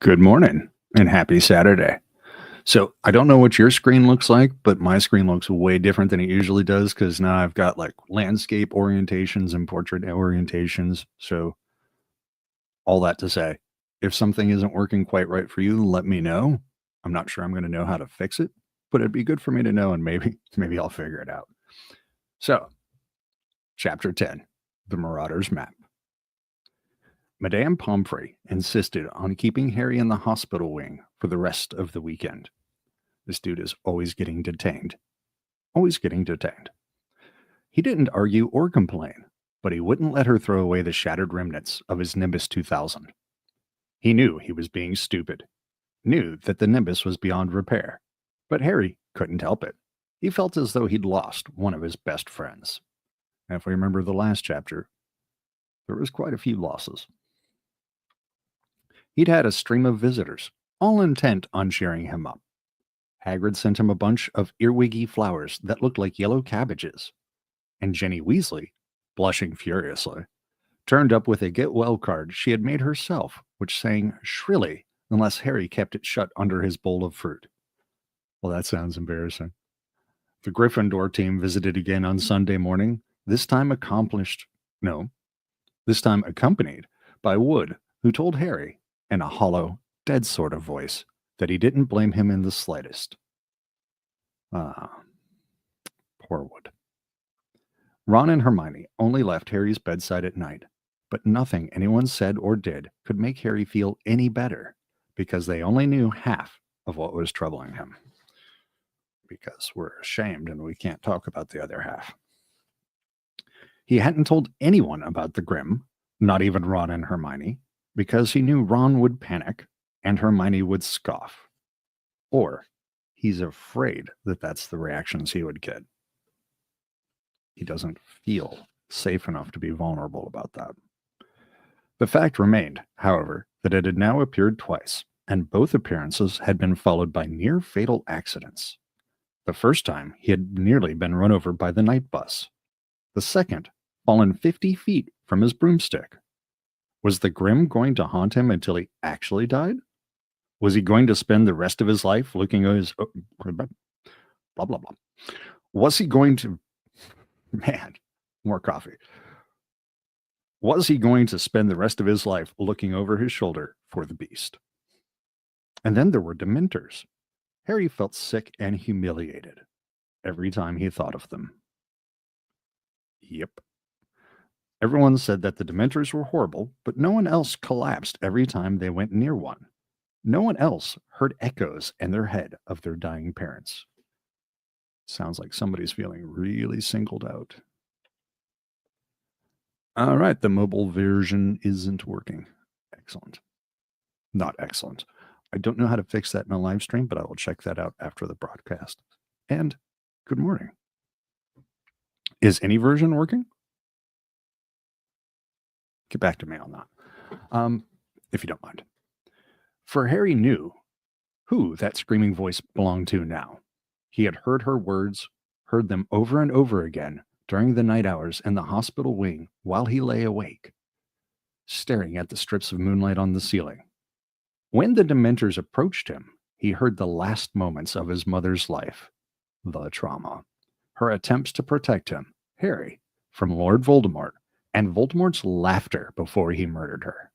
Good morning and happy Saturday. So, I don't know what your screen looks like, but my screen looks way different than it usually does because now I've got like landscape orientations and portrait orientations. So, all that to say, if something isn't working quite right for you, let me know. I'm not sure I'm going to know how to fix it, but it'd be good for me to know and maybe I'll figure it out. So, chapter 10, The Marauder's Map. Madame Pomfrey insisted on keeping Harry in the hospital wing for the rest of the weekend. This dude is always getting detained. Always getting detained. He didn't argue or complain, but he wouldn't let her throw away the shattered remnants of his Nimbus 2000. He knew he was being stupid, knew that the Nimbus was beyond repair, but Harry couldn't help it. He felt as though he'd lost one of his best friends. And if we remember the last chapter, there was quite a few losses. He'd had a stream of visitors, all intent on cheering him up. Hagrid sent him a bunch of earwiggy flowers that looked like yellow cabbages, and Jenny Weasley, blushing furiously, turned up with a get-well card she had made herself, which sang shrilly unless Harry kept it shut under his bowl of fruit. Well, that sounds embarrassing. The Gryffindor team visited again on Sunday morning, this time accompanied by Wood, who told Harry, in a hollow, dead sort of voice, that he didn't blame him in the slightest. Poor Wood. Ron and Hermione only left Harry's bedside at night, but nothing anyone said or did could make Harry feel any better, because they only knew half of what was troubling him. Because we're ashamed and we can't talk about the other half. He hadn't told anyone about the Grim, not even Ron and Hermione, because he knew Ron would panic and Hermione would scoff. Or he's afraid that that's the reactions he would get. He doesn't feel safe enough to be vulnerable about that. The fact remained, however, that it had now appeared twice, and both appearances had been followed by near-fatal accidents. The first time, he had nearly been run over by the night bus. The second, fallen 50 feet from his broomstick. Was the Grim going to haunt him until he actually died? Was he going to spend the rest of his life looking at his... blah, blah, blah. Was he going to... Man, more coffee. Was he going to spend the rest of his life looking over his shoulder for the beast? And then there were Dementors. Harry felt sick and humiliated every time he thought of them. Yep. Everyone said that the Dementors were horrible, but no one else collapsed every time they went near one. No one else heard echoes in their head of their dying parents. Sounds like somebody's feeling really singled out. All right, the mobile version isn't working. Excellent. Not excellent. I don't know how to fix that in a live stream, but I will check that out after the broadcast. And good morning. Is any version working? Get back to me on that, if you don't mind. For Harry knew who that screaming voice belonged to now. He had heard her words, heard them over and over again during the night hours in the hospital wing while he lay awake, staring at the strips of moonlight on the ceiling. When the Dementors approached him, he heard the last moments of his mother's life, the trauma, her attempts to protect him, Harry, from Lord Voldemort, and Voldemort's laughter before he murdered her.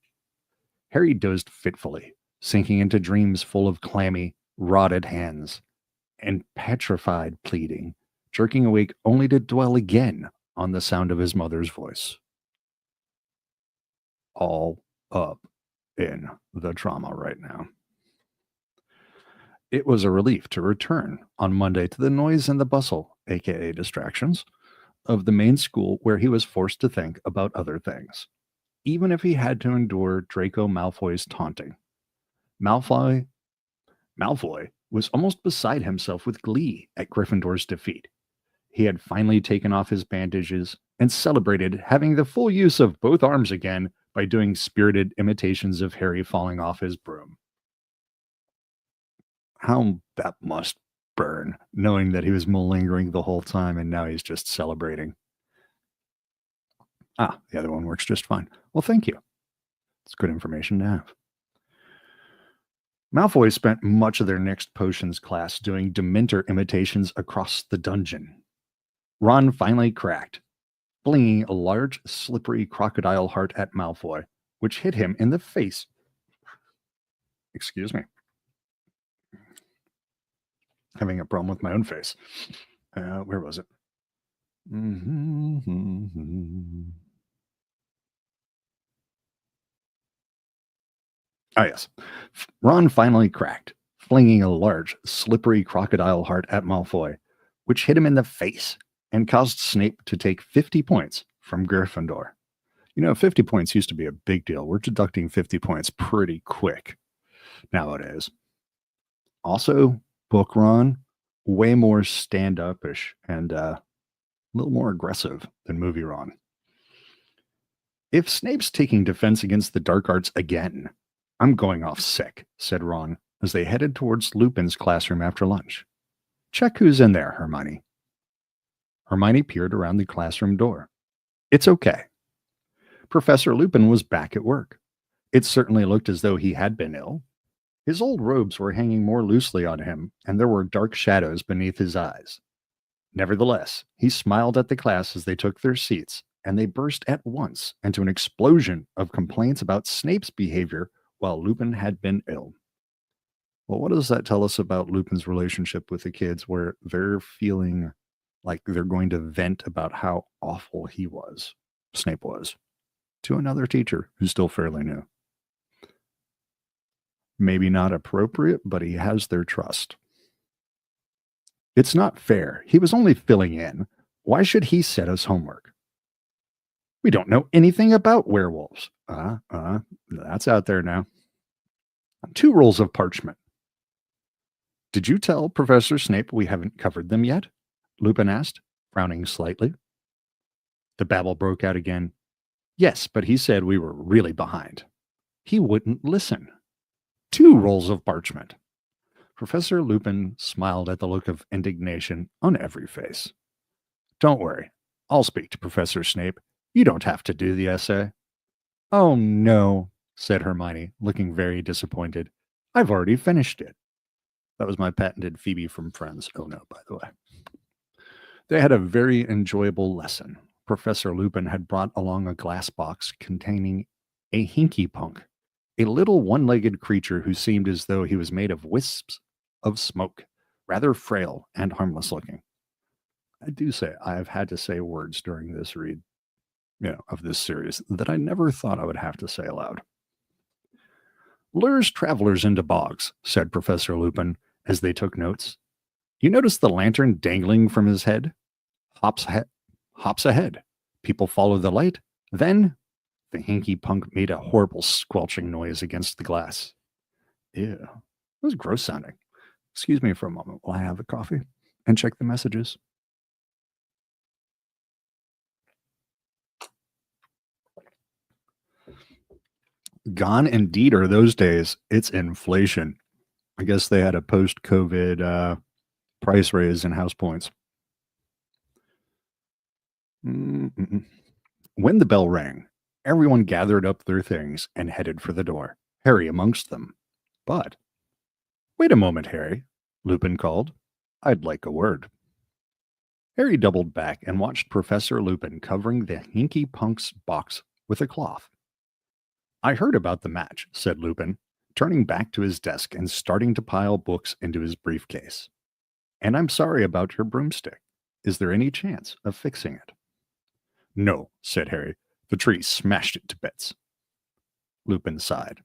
Harry dozed fitfully, sinking into dreams full of clammy, rotted hands and petrified pleading, jerking awake only to dwell again on the sound of his mother's voice. All up in the trauma right now. It was a relief to return on Monday to the noise and the bustle, aka distractions, of the main school where he was forced to think about other things, even if he had to endure Draco Malfoy's taunting. Malfoy was almost beside himself with glee at Gryffindor's defeat. He had finally taken off his bandages and celebrated having the full use of both arms again by doing spirited imitations of Harry falling off his broom. How that must burn, knowing that he was malingering the whole time and now he's just celebrating. The other one works just fine. Well, thank you. It's good information to have. Malfoy spent much of their next potions class doing Dementor imitations across the dungeon. Ron finally cracked, flinging a large, slippery crocodile heart at Malfoy, which hit him in the face. Excuse me. Having a problem with my own face. Where was it? Ah, yes. Ron finally cracked, flinging a large, slippery crocodile heart at Malfoy, which hit him in the face and caused Snape to take 50 points from Gryffindor. 50 points used to be a big deal. We're deducting 50 points pretty quick nowadays. Also, book Ron, way more stand-up-ish and a little more aggressive than movie Ron. If Snape's taking defense against the dark arts again, I'm going off sick, said Ron as they headed towards Lupin's classroom after lunch. Check who's in there, Hermione. Hermione peered around the classroom door. It's okay. Professor Lupin was back at work. It certainly looked as though he had been ill. His old robes were hanging more loosely on him, and there were dark shadows beneath his eyes. Nevertheless, he smiled at the class as they took their seats, and they burst at once into an explosion of complaints about Snape's behavior while Lupin had been ill. Well, what does that tell us about Lupin's relationship with the kids, where they're feeling like they're going to vent about how awful Snape was, to another teacher who's still fairly new? Maybe not appropriate, but he has their trust. It's not fair. He was only filling in. Why should he set us homework? We don't know anything about werewolves. That's out there now. 2 rolls of parchment. Did you tell Professor Snape we haven't covered them yet? Lupin asked, frowning slightly. The babble broke out again. Yes, but he said we were really behind. He wouldn't listen. 2 rolls of parchment. Professor Lupin smiled at the look of indignation on every face. Don't worry. I'll speak to Professor Snape. You don't have to do the essay. Oh, no, said Hermione, looking very disappointed. I've already finished it. That was my patented Phoebe from Friends. Oh, no, by the way. They had a very enjoyable lesson. Professor Lupin had brought along a glass box containing a hinky punk, a little one-legged creature who seemed as though he was made of wisps of smoke, rather frail and harmless looking. I do say I've had to say words during this read, of this series that I never thought I would have to say aloud. Lures travelers into bogs, said Professor Lupin as they took notes. You notice the lantern dangling from his head? Hops ahead. People follow the light. Then the hinky punk made a horrible squelching noise against the glass. Ew. It was gross sounding. Excuse me for a moment while I have a coffee and check the messages. Gone indeed are those days. It's inflation. I guess they had a post-COVID price raise in house points. When the bell rang, everyone gathered up their things and headed for the door, Harry amongst them. But, wait a moment, Harry, Lupin called. I'd like a word. Harry doubled back and watched Professor Lupin covering the hinky punk's box with a cloth. I heard about the match, said Lupin, turning back to his desk and starting to pile books into his briefcase. And I'm sorry about your broomstick. Is there any chance of fixing it? No, said Harry. The tree smashed it to bits. Lupin sighed.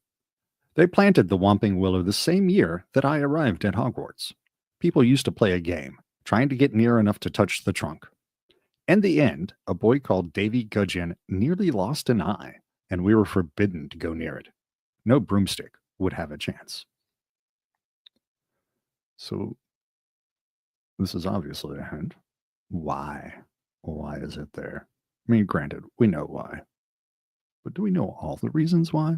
They planted the Whomping Willow the same year that I arrived at Hogwarts. People used to play a game, trying to get near enough to touch the trunk. In the end, a boy called Davy Gudgeon nearly lost an eye, and we were forbidden to go near it. No broomstick would have a chance. So, this is obviously a hint. Why? Why is it there? I mean, granted, we know why. But do we know all the reasons why?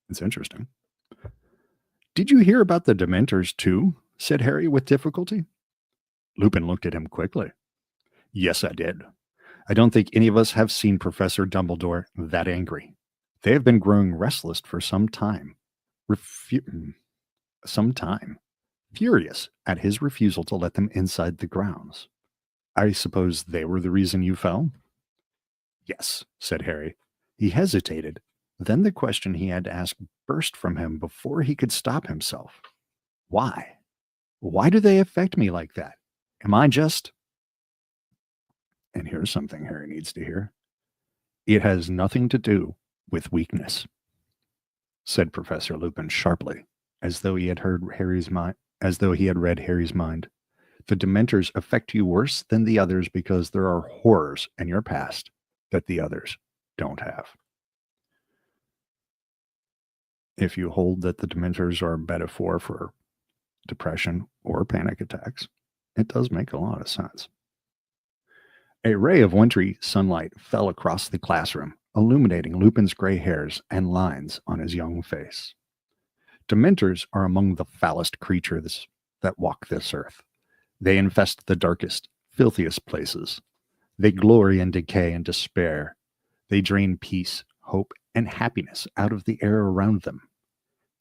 It's interesting. Did you hear about the Dementors too? Said Harry with difficulty. Lupin looked at him quickly. Yes, I did. I don't think any of us have seen Professor Dumbledore that angry. They have been growing restless for some time. some time, furious at his refusal to let them inside the grounds. I suppose they were the reason you fell? Yes, said Harry. He hesitated. Then the question he had to ask burst from him before he could stop himself. Why? Why do they affect me like that? Am I just... And here's something Harry needs to hear. It has nothing to do with weakness, said Professor Lupin sharply, as though he had read Harry's mind. The Dementors affect you worse than the others because there are horrors in your past that the others don't have. If you hold that the Dementors are a metaphor for depression or panic attacks, it does make a lot of sense. A ray of wintry sunlight fell across the classroom, illuminating Lupin's gray hairs and lines on his young face. Dementors are among the foulest creatures that walk this earth. They infest the darkest, filthiest places. They glory in decay and despair. They drain peace, hope, and happiness out of the air around them.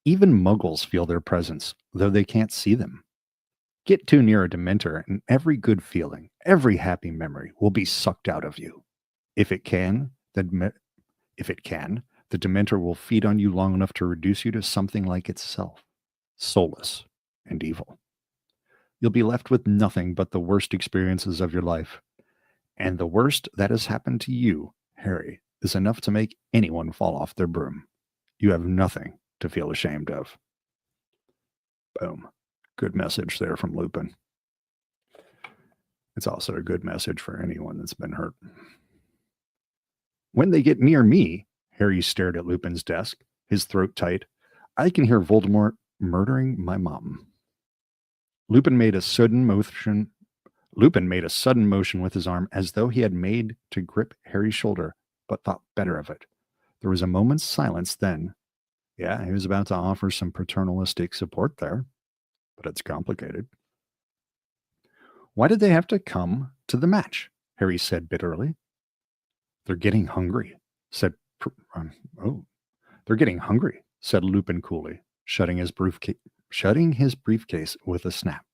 Even muggles feel their presence, though they can't see them. Get too near a Dementor, and every good feeling, every happy memory will be sucked out of you. If it can, the Dementor will feed on you long enough to reduce you to something like itself, soulless and evil. You'll be left with nothing but the worst experiences of your life. And the worst that has happened to you, Harry, is enough to make anyone fall off their broom. You have nothing to feel ashamed of. Boom. Good message there from Lupin. It's also a good message for anyone that's been hurt. When they get near me, Harry stared at Lupin's desk, his throat tight. I can hear Voldemort murdering my mom. Lupin made a sudden motion with his arm as though he had made to grip Harry's shoulder, but thought better of it. There was a moment's silence then. Yeah, he was about to offer some paternalistic support there, but it's complicated. Why did they have to come to the match? Harry said bitterly. They're getting hungry, said Lupin coolly, shutting his briefcase with a snap.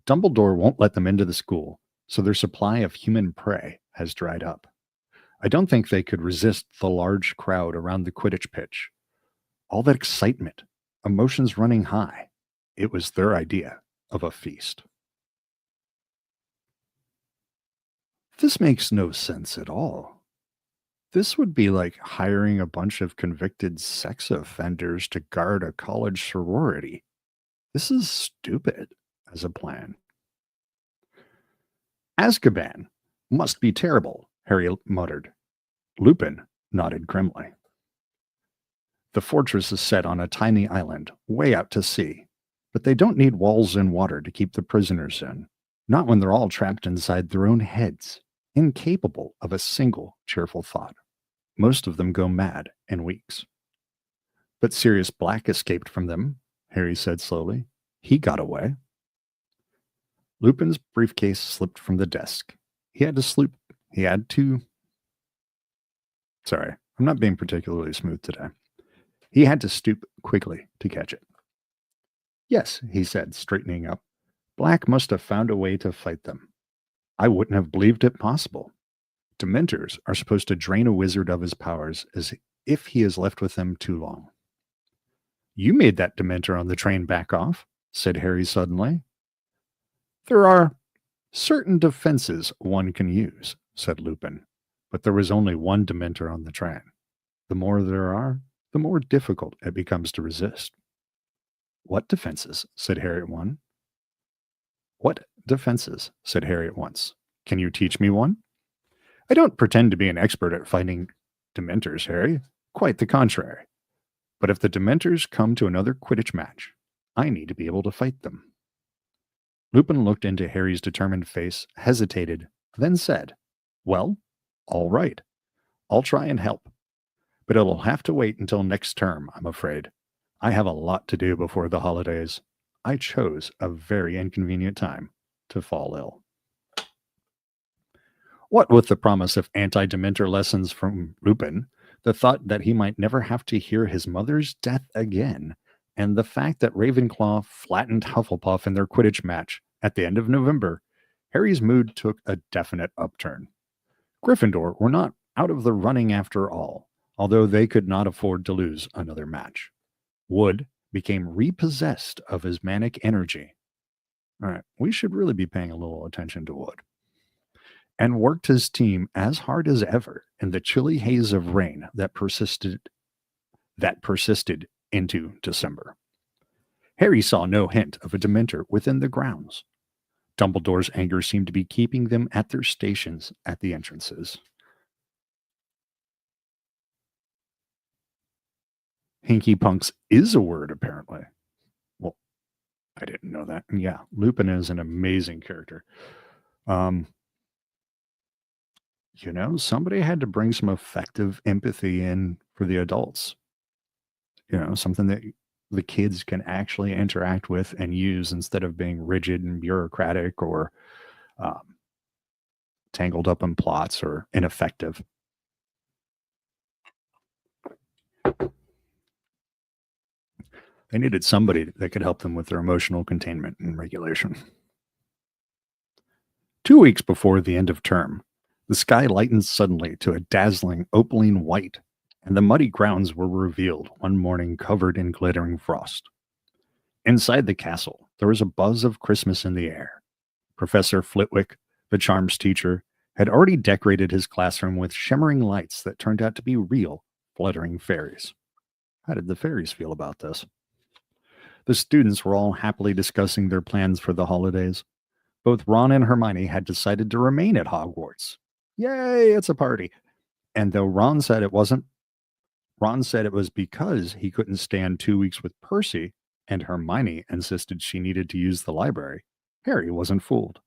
Dumbledore won't let them into the school, so their supply of human prey has dried up. I don't think they could resist the large crowd around the Quidditch pitch. All that excitement, emotions running high. It was their idea of a feast. This makes no sense at all. This would be like hiring a bunch of convicted sex offenders to guard a college sorority. This is stupid as a plan. Azkaban must be terrible, Harry muttered. Lupin nodded grimly. The fortress is set on a tiny island, way out to sea, but they don't need walls and water to keep the prisoners in, not when they're all trapped inside their own heads, incapable of a single cheerful thought. Most of them go mad in weeks. But Sirius Black escaped from them, Harry said slowly. He got away. Lupin's briefcase slipped from the desk. Sorry, I'm not being particularly smooth today. He had to stoop quickly to catch it. Yes, he said, straightening up. Black must have found a way to fight them. I wouldn't have believed it possible. Dementors are supposed to drain a wizard of his powers as if he is left with them too long. You made that Dementor on the train back off, said Harry suddenly. There are certain defenses one can use, said Lupin, but there was only one Dementor on the train. The more there are, the more difficult it becomes to resist. What defenses? Said Harry at once. What defenses? Said Harry at once. Can you teach me one? I don't pretend to be an expert at fighting Dementors, Harry. Quite the contrary. But if the Dementors come to another Quidditch match, I need to be able to fight them. Lupin looked into Harry's determined face, hesitated, then said, Well, all right. I'll try and help. But it'll have to wait until next term, I'm afraid. I have a lot to do before the holidays. I chose a very inconvenient time to fall ill. What with the promise of anti-Dementor lessons from Lupin, the thought that he might never have to hear his mother's death again, And the fact that Ravenclaw flattened Hufflepuff in their Quidditch match at the end of November, Harry's mood took a definite upturn. Gryffindor were not out of the running after all, although they could not afford to lose another match. Wood became repossessed of his manic energy. All right, we should really be paying a little attention to Wood. And worked his team as hard as ever in the chilly haze of rain that persisted into December. Harry saw no hint of a Dementor within the grounds. Dumbledore's anger seemed to be keeping them at their stations at the entrances. Hinky punks is a word, apparently. Well, I didn't know that. And yeah, Lupin is an amazing character. Um, somebody had to bring some effective empathy in for the adults. Something that the kids can actually interact with and use instead of being rigid and bureaucratic or um, tangled up in plots or ineffective. They needed somebody that could help them with their emotional containment and regulation. 2 weeks before the end of term, the sky lightened suddenly to a dazzling opaline white, and the muddy grounds were revealed one morning covered in glittering frost. Inside the castle, there was a buzz of Christmas in the air. Professor Flitwick, the charms teacher, had already decorated his classroom with shimmering lights that turned out to be real, fluttering fairies. How did the fairies feel about this? The students were all happily discussing their plans for the holidays. Both Ron and Hermione had decided to remain at Hogwarts. Yay, it's a party. And though Ron said it wasn't, Ron said it was because he couldn't stand 2 weeks with Percy, and Hermione insisted she needed to use the library. Harry wasn't fooled.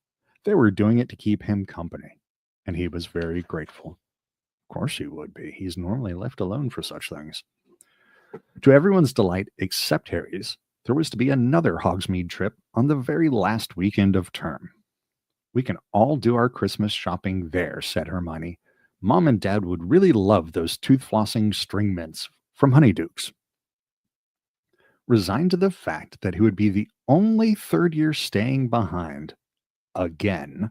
They were doing it to keep him company, and he was very grateful. Of course he would be. He's normally left alone for such things. To everyone's delight except Harry's, there was to be another Hogsmeade trip on the very last weekend of term. We can all do our Christmas shopping there, said Hermione. Mom and Dad would really love those tooth-flossing string mints from Honeydukes. Resigned to the fact that he would be the only third year staying behind again,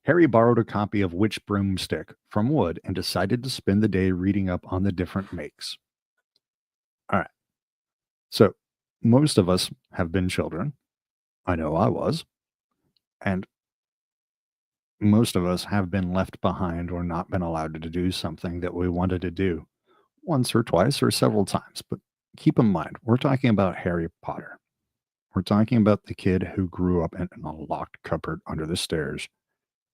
Harry borrowed a copy of Witch Broomstick from Wood and decided to spend the day reading up on the different makes. All right. So, most of us have been children. I know I was. And most of us have been left behind or not been allowed to do something that we wanted to do once or twice or several times. But keep in mind, we're talking about Harry Potter. We're talking about the kid who grew up in a locked cupboard under the stairs.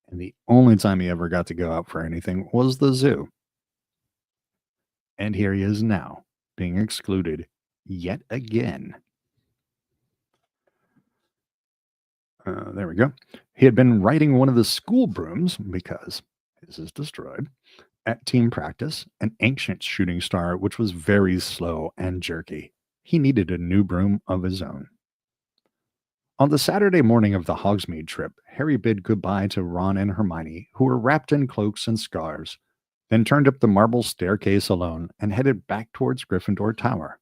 And the only time he ever got to go out for anything was the zoo. And here he is now, being excluded yet again. There we go. He had been riding one of the school brooms because his is destroyed at team practice, an ancient shooting star which was very slow and jerky. He needed a new broom of his own. On the Saturday morning of the Hogsmeade trip, Harry bid goodbye to Ron and Hermione, who were wrapped in cloaks and scarves, then turned up the marble staircase alone and headed back towards Gryffindor Tower.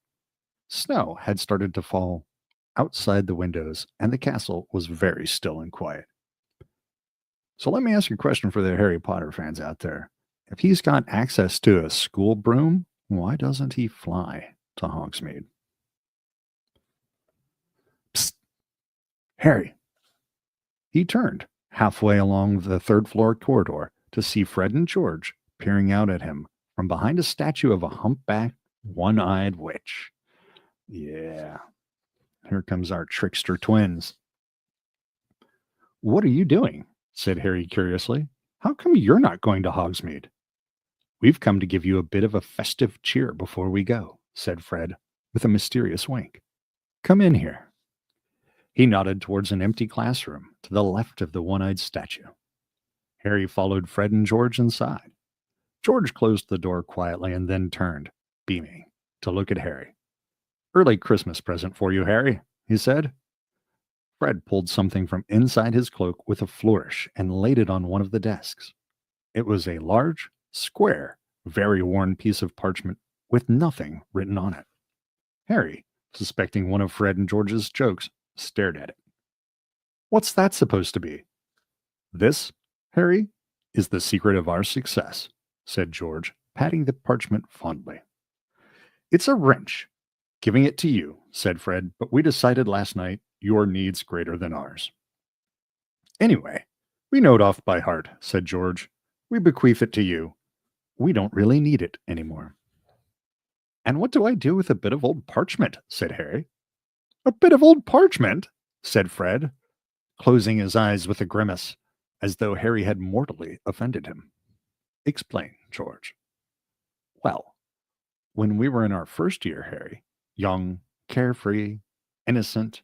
Snow had started to fall outside the windows, and the castle was very still and quiet. So let me ask you a question for the Harry Potter fans out there. If he's got access to a school broom, why doesn't he fly to Hogsmeade? Psst, Harry. He turned halfway along the third-floor corridor to see Fred and George peering out at him from behind a statue of a humpbacked, one-eyed witch. Yeah, here comes our trickster twins. What are you doing? Said Harry curiously. How come you're not going to Hogsmeade? We've come to give you a bit of a festive cheer before we go, said Fred, with a mysterious wink. Come in here. He nodded towards an empty classroom to the left of the one-eyed statue. Harry followed Fred and George inside. George closed the door quietly and then turned, beaming, to look at Harry. Early Christmas present for you, Harry, he said. Fred pulled something from inside his cloak with a flourish and laid it on one of the desks. It was a large, square, very worn piece of parchment with nothing written on it. Harry suspecting one of Fred and George's jokes, stared at it. What's that supposed to be? This, Harry, is the secret of our success, said George, patting the parchment fondly. It's a wrench. Giving it to you, said Fred, but we decided last night your need's greater than ours. Anyway, we know it off by heart, said George. We bequeath it to you. We don't really need it anymore. And what do I do with a bit of old parchment? Said Harry. A bit of old parchment? Said Fred, closing his eyes with a grimace, as though Harry had mortally offended him. Explain, George. Well, when we were in our first year, Harry, young, carefree, innocent.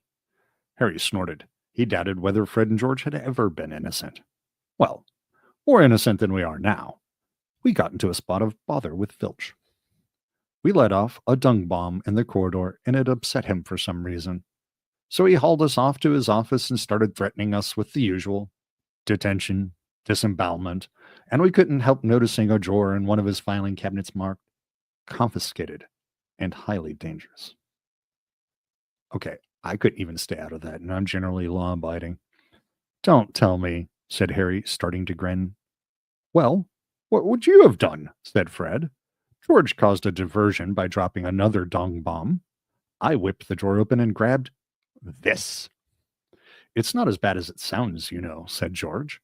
Harry snorted. He doubted whether Fred and George had ever been innocent. Well, more innocent than we are now. We got into a spot of bother with Filch. We let off a dung bomb in the corridor, and it upset him for some reason. So he hauled us off to his office and started threatening us with the usual detention, disembowelment, and we couldn't help noticing a drawer in one of his filing cabinets marked confiscated and highly dangerous. Okay, I couldn't even stay out of that, and I'm generally law-abiding. Don't tell me, said Harry, starting to grin. Well, what would you have done? Said Fred. George caused a diversion by dropping another dung bomb. I whipped the drawer open and grabbed this. It's not as bad as it sounds, you know, said George.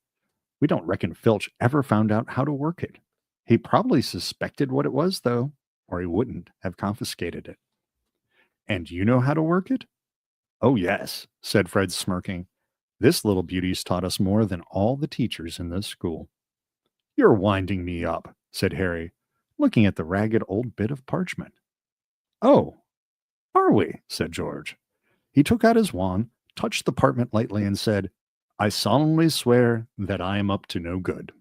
We don't reckon Filch ever found out how to work it. He probably suspected what it was, though, or he wouldn't have confiscated it. And you know how to work it? Oh, yes, said Fred, smirking. This little beauty's taught us more than all the teachers in this school. You're winding me up, said Harry, looking at the ragged old bit of parchment. Oh, are we? Said George. He took out his wand, touched the parchment lightly, and said, I solemnly swear that I am up to no good.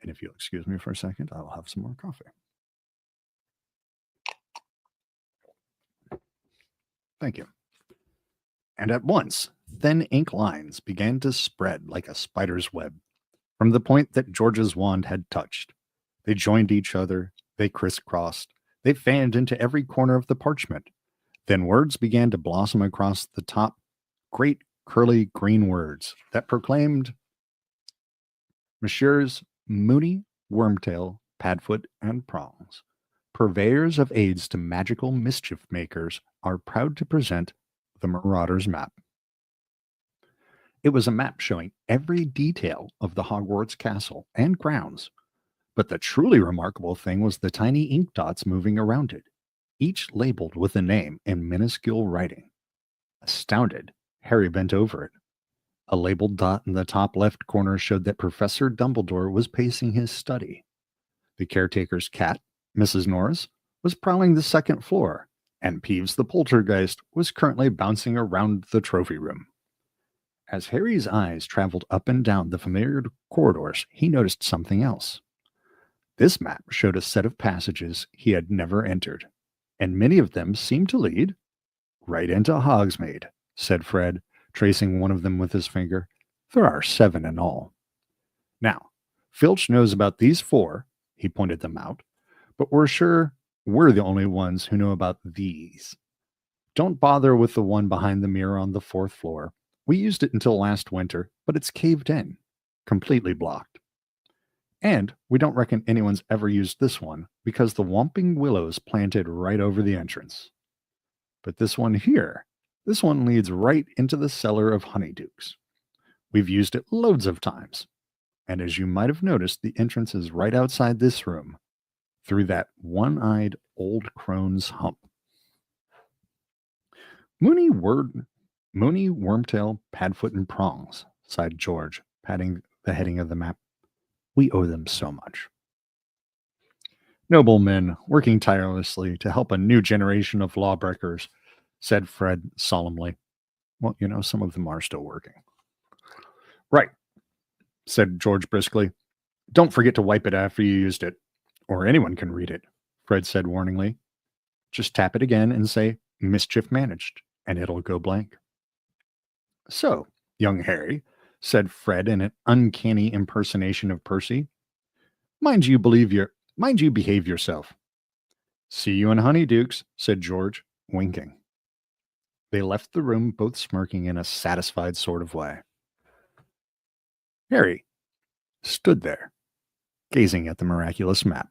And if you'll excuse me for a second, I'll have some more coffee. Thank you. And at once, thin ink lines began to spread like a spider's web from the point that George's wand had touched. They joined each other, they crisscrossed, they fanned into every corner of the parchment. Then words began to blossom across the top, great curly green words that proclaimed Messrs. Mooney, Wormtail, Padfoot, and Prongs, purveyors of aids to magical mischief makers, are proud to present the Marauder's map. It was a map showing every detail of the Hogwarts castle and grounds, but the truly remarkable thing was the tiny ink dots moving around it, each labeled with a name in minuscule writing. Astounded, Harry bent over it. A labeled dot in the top left corner showed that Professor Dumbledore was pacing his study. The caretaker's cat, Mrs. Norris, was prowling the second floor, and Peeves the poltergeist was currently bouncing around the trophy room. As Harry's eyes traveled up and down the familiar corridors, he noticed something else. This map showed a set of passages he had never entered, and many of them seemed to lead right into Hogsmeade, said Fred, tracing one of them with his finger. There are 7 in all. Now, Filch knows about these 4, he pointed them out, but we're sure we're the only ones who know about these. Don't bother with the one behind the mirror on the 4th floor. We used it until last winter, but it's caved in, completely blocked. And we don't reckon anyone's ever used this one because the whomping willows planted right over the entrance. But this one here, this one leads right into the cellar of Honeydukes. We've used it loads of times. And as you might have noticed, the entrance is right outside this room, through that one-eyed old crone's hump. Mooney, Wormtail, Padfoot, and Prongs, sighed George, patting the heading of the map. We owe them so much. Noble men working tirelessly to help a new generation of lawbreakers, said Fred solemnly. Well, you know, some of them are still working. Right, said George briskly. Don't forget to wipe it after you used it, or anyone can read it, Fred said warningly. Just tap it again and say, mischief managed, and it'll go blank. So, young Harry, said Fred in an uncanny impersonation of Percy, mind you behave yourself. See you in Honeydukes, said George, winking. They left the room, both smirking in a satisfied sort of way. Harry stood there, gazing at the miraculous map.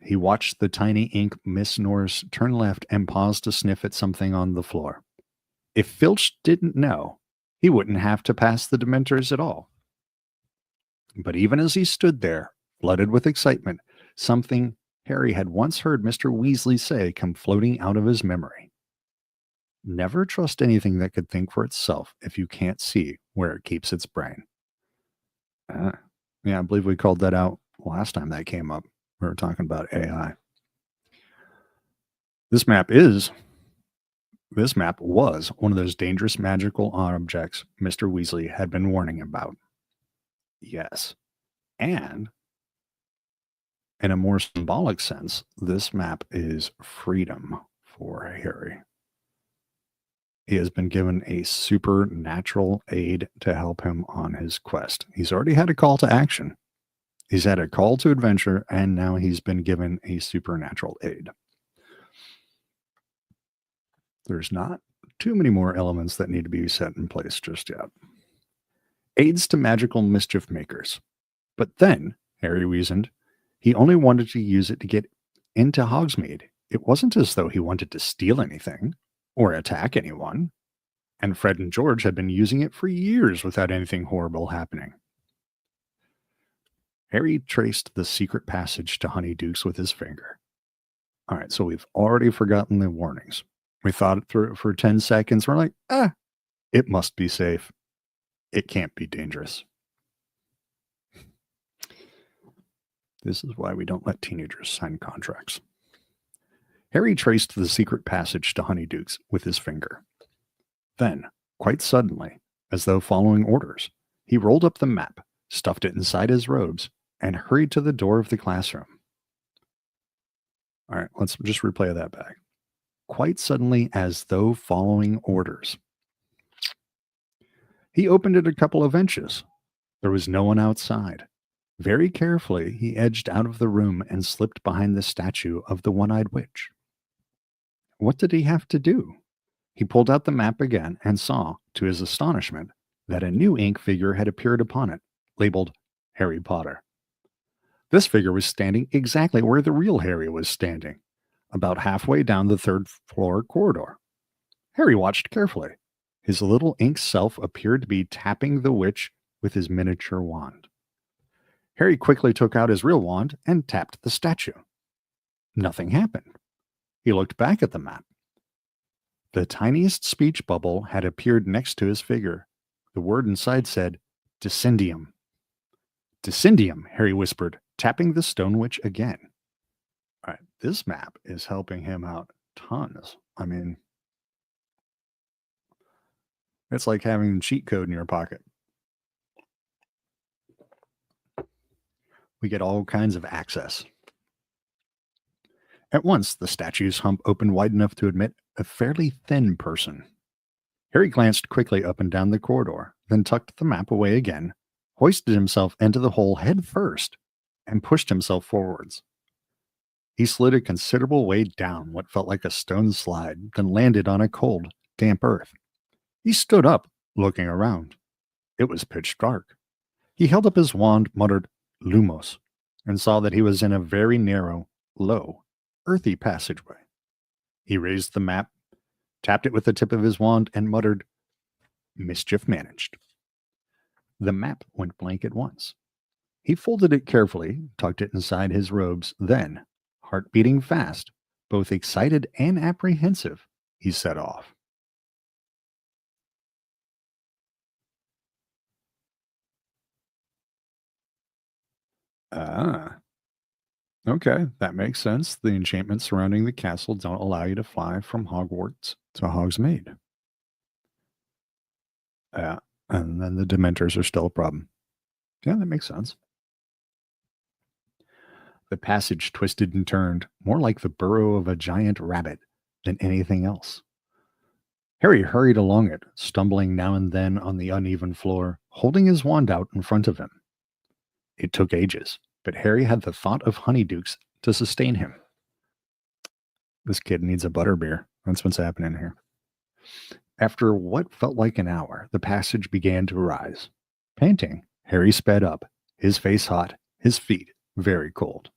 He watched the tiny ink Miss Norris turn left and pause to sniff at something on the floor. If Filch didn't know, he wouldn't have to pass the Dementors at all. But even as he stood there, flooded with excitement, something Harry had once heard Mr. Weasley say come floating out of his memory. Never trust anything that could think for itself if you can't see where it keeps its brain. Yeah, I believe we called that out last time that came up. We were talking about AI. This map was one of those dangerous magical objects Mr. Weasley had been warning about. Yes. And in a more symbolic sense, this map is freedom for Harry. He has been given a supernatural aid to help him on his quest. He's already had a call to action. He's had a call to adventure, and now he's been given a supernatural aid. There's not too many more elements that need to be set in place just yet. Aids to magical mischief makers. But then, Harry reasoned, he only wanted to use it to get into Hogsmeade. It wasn't as though he wanted to steal anything or attack anyone, and Fred and George had been using it for years without anything horrible happening. Harry traced the secret passage to Honeydukes with his finger. All right, so we've already forgotten the warnings. We thought it through for 10 seconds. We're like, it must be safe. It can't be dangerous. This is why we don't let teenagers sign contracts. Harry traced the secret passage to Honeydukes with his finger. Then, quite suddenly, as though following orders, he rolled up the map, stuffed it inside his robes, and hurried to the door of the classroom. All right, let's just replay that back. Quite suddenly, as though following orders. He opened it a couple of inches. There was no one outside. Very carefully, he edged out of the room and slipped behind the statue of the one-eyed witch. What did he have to do? He pulled out the map again and saw, to his astonishment, that a new ink figure had appeared upon it, labeled Harry Potter. This figure was standing exactly where the real Harry was standing, about halfway down the third-floor corridor. Harry watched carefully. His little ink self appeared to be tapping the witch with his miniature wand. Harry quickly took out his real wand and tapped the statue. Nothing happened. He looked back at the map. The tiniest speech bubble had appeared next to his figure. The word inside said, Descendium. Descendium, Harry whispered, tapping the stone witch again. All right, this map is helping him out tons. I mean, it's like having cheat code in your pocket. We get all kinds of access. At once, the statue's hump opened wide enough to admit a fairly thin person. Harry glanced quickly up and down the corridor, then tucked the map away again, hoisted himself into the hole head first, and pushed himself forwards. He slid a considerable way down what felt like a stone slide, then landed on a cold, damp earth. He stood up, looking around. It was pitch dark. He held up his wand, muttered, Lumos, and saw that he was in a very narrow, low, earthy passageway. He raised the map, tapped it with the tip of his wand, and muttered, Mischief managed. The map went blank at once. He folded it carefully, tucked it inside his robes, then, heart beating fast, both excited and apprehensive, he set off. Okay, that makes sense. The enchantments surrounding the castle don't allow you to fly from Hogwarts to Hogsmeade. And then the Dementors are still a problem. Yeah, that makes sense. The passage twisted and turned, more like the burrow of a giant rabbit than anything else. Harry hurried along it, stumbling now and then on the uneven floor, holding his wand out in front of him. It took ages, but Harry had the thought of Honeydukes to sustain him. This kid needs a butterbeer. That's what's happening here. After what felt like an hour, the passage began to rise. Panting, Harry sped up, his face hot, his feet very cold.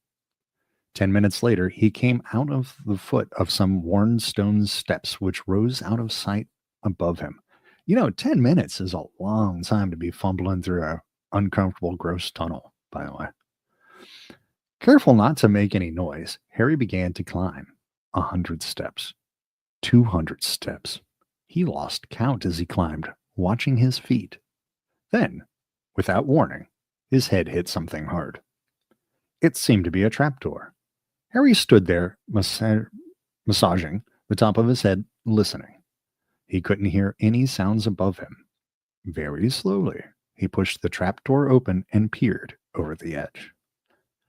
10 minutes later, he came out of the foot of some worn stone steps which rose out of sight above him. 10 minutes is a long time to be fumbling through a uncomfortable, gross tunnel, by the way. Careful not to make any noise, Harry began to climb. 100 steps. 200 steps. He lost count as he climbed, watching his feet. Then, without warning, his head hit something hard. It seemed to be a trapdoor. Harry stood there, massaging the top of his head, listening. He couldn't hear any sounds above him. Very slowly, he pushed the trapdoor open and peered over the edge.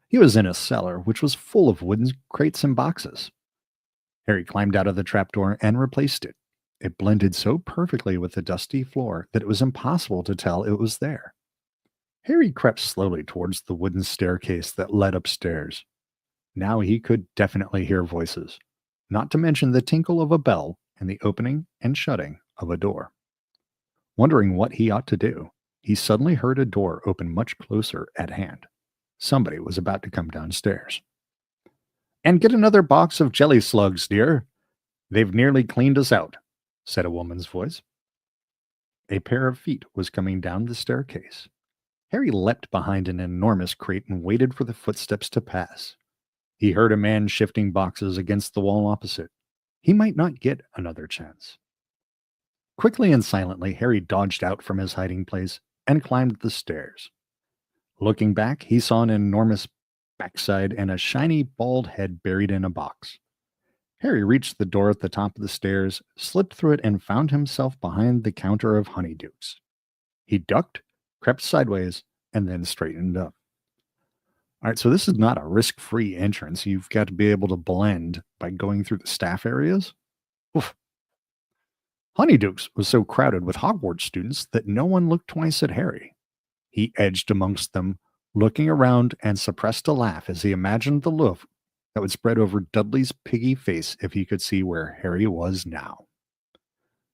He was in a cellar which was full of wooden crates and boxes. Harry climbed out of the trapdoor and replaced it. It blended so perfectly with the dusty floor that it was impossible to tell it was there. Harry crept slowly towards the wooden staircase that led upstairs. Now he could definitely hear voices, not to mention the tinkle of a bell and the opening and shutting of a door. Wondering what he ought to do, he suddenly heard a door open much closer at hand. Somebody was about to come downstairs. "And get another box of jelly slugs, dear. They've nearly cleaned us out," said a woman's voice. A pair of feet was coming down the staircase. Harry leapt behind an enormous crate and waited for the footsteps to pass. He heard a man shifting boxes against the wall opposite. He might not get another chance. Quickly and silently, Harry dodged out from his hiding place and climbed the stairs. Looking back, he saw an enormous backside and a shiny bald head buried in a box. Harry reached the door at the top of the stairs, slipped through it, and found himself behind the counter of honeydukes. He ducked, crept sideways, and then straightened up. All right, so this is not a risk-free entrance. You've got to be able to blend by going through the staff areas. Oof. Honeydukes was so crowded with Hogwarts students that no one looked twice at Harry. He edged amongst them, looking around, and suppressed a laugh as he imagined the look that would spread over Dudley's piggy face if he could see where Harry was now.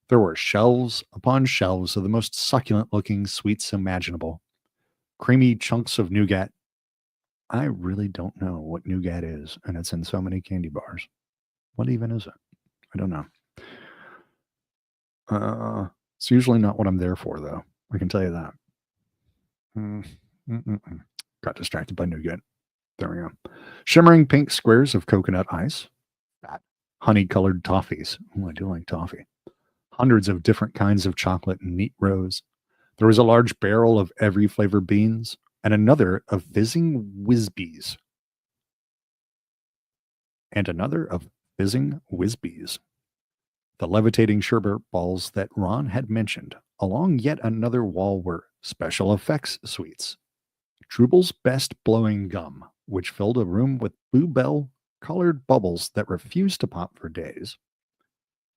There were shelves upon shelves of the most succulent-looking sweets imaginable. Creamy chunks of nougat. I really don't know what nougat is, and it's in so many candy bars. What even is it? I don't know. It's usually not what I'm there for, though. I can tell you that. Got distracted by nougat. There we go. Shimmering pink squares of coconut ice. Fat, honey-colored toffees. Oh, I do like toffee. Hundreds of different kinds of chocolate in neat rows. There was a large barrel of every flavor beans, and another of fizzing whizbees. The levitating sherbet balls that Ron had mentioned. Along yet another wall were special effects sweets. Trouble's best blowing gum, which filled a room with bluebell-colored bubbles that refused to pop for days.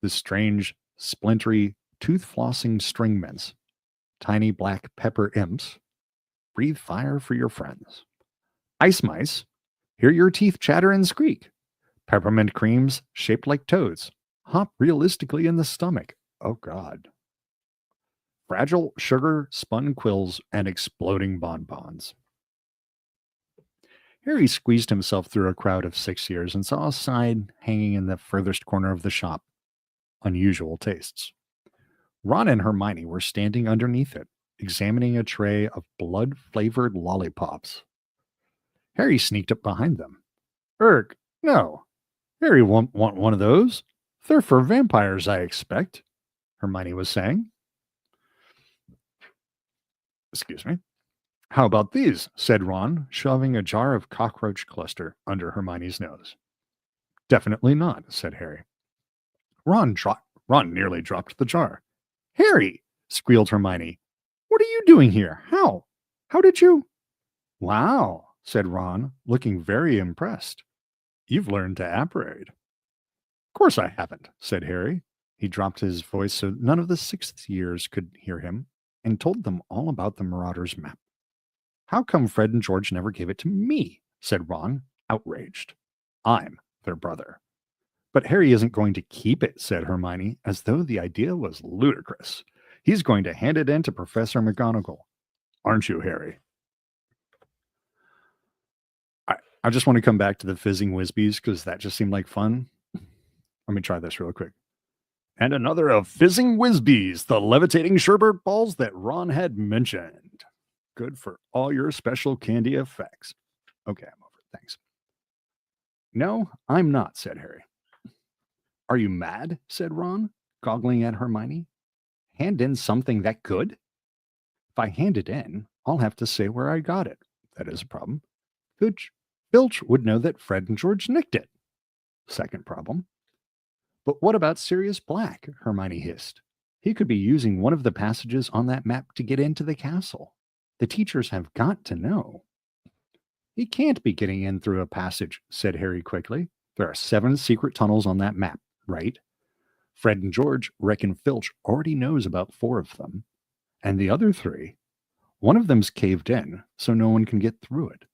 The strange, splintery, tooth-flossing string mints. Tiny black pepper imps. Breathe fire for your friends. Ice mice. Hear your teeth chatter and squeak. Peppermint creams shaped like toads. Hop realistically in the stomach. Oh, God. Fragile sugar spun quills and exploding bonbons. Harry squeezed himself through a crowd of 6 years and saw a sign hanging in the furthest corner of the shop. Unusual tastes. Ron and Hermione were standing underneath it, examining a tray of blood-flavored lollipops. Harry sneaked up behind them. "Erg, no. Harry won't want one of those. They're for vampires, I expect," Hermione was saying. "Excuse me. How about these?" said Ron, shoving a jar of cockroach cluster under Hermione's nose. "Definitely not," said Harry. Ron nearly dropped the jar. "Harry!" squealed Hermione. "What are you doing here? How? How did you—" "Wow," said Ron, looking very impressed. "You've learned to apparate." "Of course I haven't," said Harry. He dropped his voice so none of the sixth years could hear him and told them all about the Marauder's map. "How come Fred and George never gave it to me?" said Ron, outraged. "I'm their brother." But Harry isn't going to keep it, said Hermione, as though the idea was ludicrous. He's going to hand it in to Professor McGonagall. Aren't you, Harry? I just want to come back to the fizzing Whizbees because that just seemed like fun. Let me try this real quick. And another of fizzing Whizbees, the levitating sherbet balls that Ron had mentioned. Good for all your special candy effects. Okay, I'm over it. Thanks. No, I'm not, said Harry. Are you mad? Said Ron, goggling at Hermione. Hand in something that good? If I hand it in, I'll have to say where I got it. That is a problem. Filch would know that Fred and George nicked it. Second problem. But what about Sirius Black? Hermione hissed. He could be using one of the passages on that map to get into the castle. The teachers have got to know. He can't be getting in through a passage, said Harry quickly. There are 7 secret tunnels on that map, right? Fred and George reckon Filch already knows about 4 of them. And the other 3, one of them's caved in, so no one can get through it.